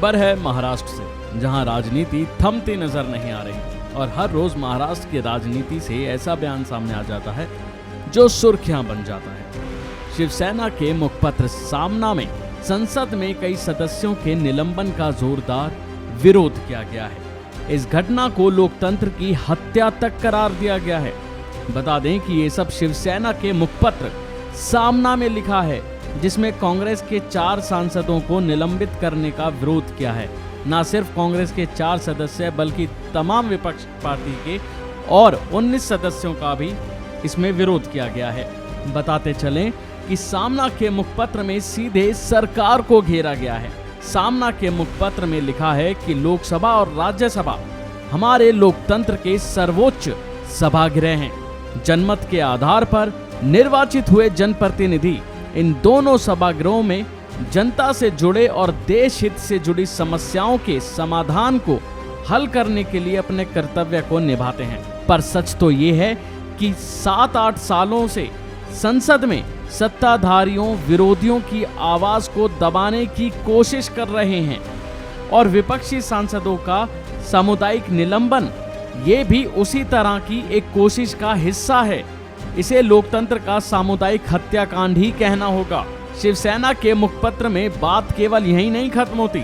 खबर है महाराष्ट्र से, जहां राजनीति थमती नजर नहीं आ रही और हर रोज महाराष्ट्र की राजनीति से ऐसा बयान सामने आ जाता है जो सुर्खियां बन जाता है। शिवसेना के मुखपत्र सामना में संसद में कई सदस्यों के निलंबन का जोरदार विरोध किया गया है। इस घटना को लोकतंत्र की हत्या तक करार दिया गया है। बता दें कि ये सब शिवसेना के मुखपत्र सामना में लिखा है, जिसमें कांग्रेस के 4 सांसदों को निलंबित करने का विरोध किया है। न सिर्फ कांग्रेस के 4 सदस्य बल्कि तमाम विपक्ष पार्टी के और 19 सदस्यों का भी इसमें विरोध किया गया है। बताते चलें कि सामना के मुखपत्र में सीधे सरकार को घेरा गया है। सामना के मुखपत्र में लिखा है कि लोकसभा और राज्यसभा हमारे लोकतंत्र के सर्वोच्च सभागृह हैं। जनमत के आधार पर निर्वाचित हुए जनप्रतिनिधि इन दोनों सभागृहों में जनता से जुड़े और देश हित से जुड़ी समस्याओं के समाधान को हल करने के लिए अपने कर्तव्य को निभाते हैं। पर सच तो ये है कि 7-8 सालों से संसद में सत्ताधारियों विरोधियों की आवाज को दबाने की कोशिश कर रहे हैं और विपक्षी सांसदों का सामुदायिक निलंबन ये भी उसी तरह की एक कोशिश का हिस्सा है। इसे लोकतंत्र का सामुदायिक हत्याकांड ही कहना होगा। शिवसेना के मुखपत्र में बात केवल यही नहीं खत्म होती।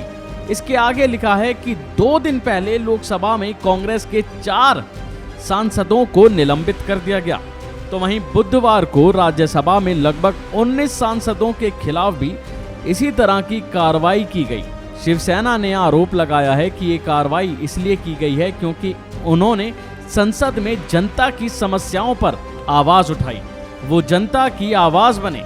इसके आगे लिखा है कि 2 दिन पहले लोकसभा में कांग्रेस के 4 सांसदों को निलंबित कर दिया गया, तो वहीं बुधवार को राज्यसभा में लगभग 19 सांसदों के खिलाफ भी इसी तरह की कार्रवाई की गई। शिवसेना ने आरोप लगाया है कि ये कार्रवाई इसलिए की गई है क्योंकि उन्होंने संसद में जनता की समस्याओं पर आवाज उठाई, वो जनता की आवाज बने।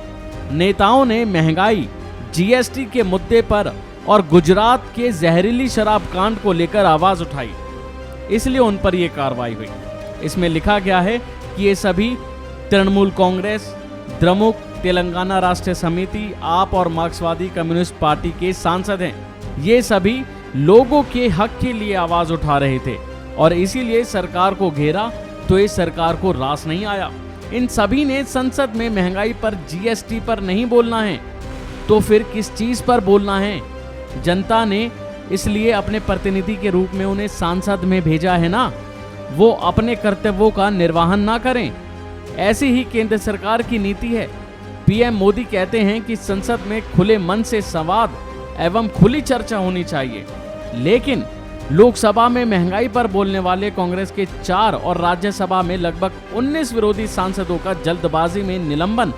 नेताओं ने महंगाई, जीएसटी के मुद्दे पर और गुजरात के जहरीली शराब कांड को लेकर आवाज उठाई, इसलिए उन पर यह कार्रवाई हुई। इसमें लिखा गया है कि ये सभी तृणमूल कांग्रेस, द्रमुक, तेलंगाना राष्ट्र समिति, आप और मार्क्सवादी कम्युनिस्ट पार्टी के सांसद हैं। ये सभी लोगों के हक के लिए आवाज उठा रहे थे और इसीलिए सरकार को घेरा, तो ये सरकार को रास नहीं आया। इन सभी ने संसद में महंगाई पर, जीएसटी पर नहीं बोलना है, तो फिर किस चीज पर बोलना है? जनता ने इसलिए अपने प्रतिनिधि के रूप में उन्हें सांसद में भेजा है ना, वो अपने कर्तव्यों का निर्वहन ना करें। ऐसी ही केंद्र सरकार की नीति है। पीएम मोदी कहते हैं कि संसद में खुले मन से संवाद एवं खुली चर्चा होनी चाहिए, लेकिन लोकसभा में महंगाई पर बोलने वाले कांग्रेस के 4 और राज्यसभा में लगभग 19 विरोधी सांसदों का जल्दबाजी में निलंबन,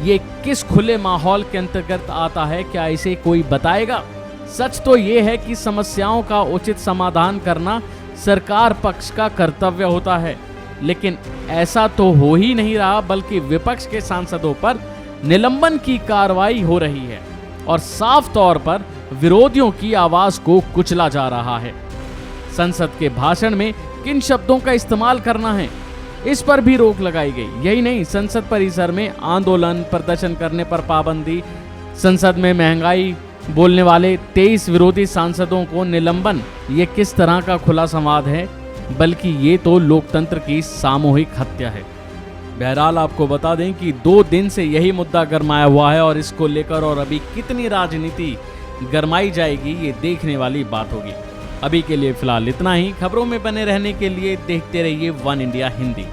ये किस खुले माहौल के अंतर्गत आता है? क्या इसे कोई बताएगा? सच तो ये है कि समस्याओं का उचित समाधान करना सरकार पक्ष का कर्तव्य होता है, लेकिन ऐसा तो हो ही नहीं रहा, बल्कि विपक्ष के सांसदों पर निलंबन की कार्रवाई हो रही है और साफ तौर पर विरोधियों की आवाज को कुचला जा रहा है। संसद के भाषण में किन शब्दों का इस्तेमाल करना है, इस पर भी रोक लगाई गई। यही नहीं, संसद परिसर में आंदोलन प्रदर्शन करने पर पाबंदी, संसद में महंगाई बोलने वाले 23 विरोधी सांसदों को निलंबन, ये किस तरह का खुला संवाद है? बल्कि ये तो लोकतंत्र की सामूहिक हत्या है। बहरहाल आपको बता दें कि 2 दिन से यही मुद्दा गरमाया हुआ है और इसको लेकर और अभी कितनी राजनीति गरमाई जाएगी, ये देखने वाली बात होगी। अभी के लिए फिलहाल इतना ही। खबरों में बने रहने के लिए देखते रहिए वन इंडिया हिंदी।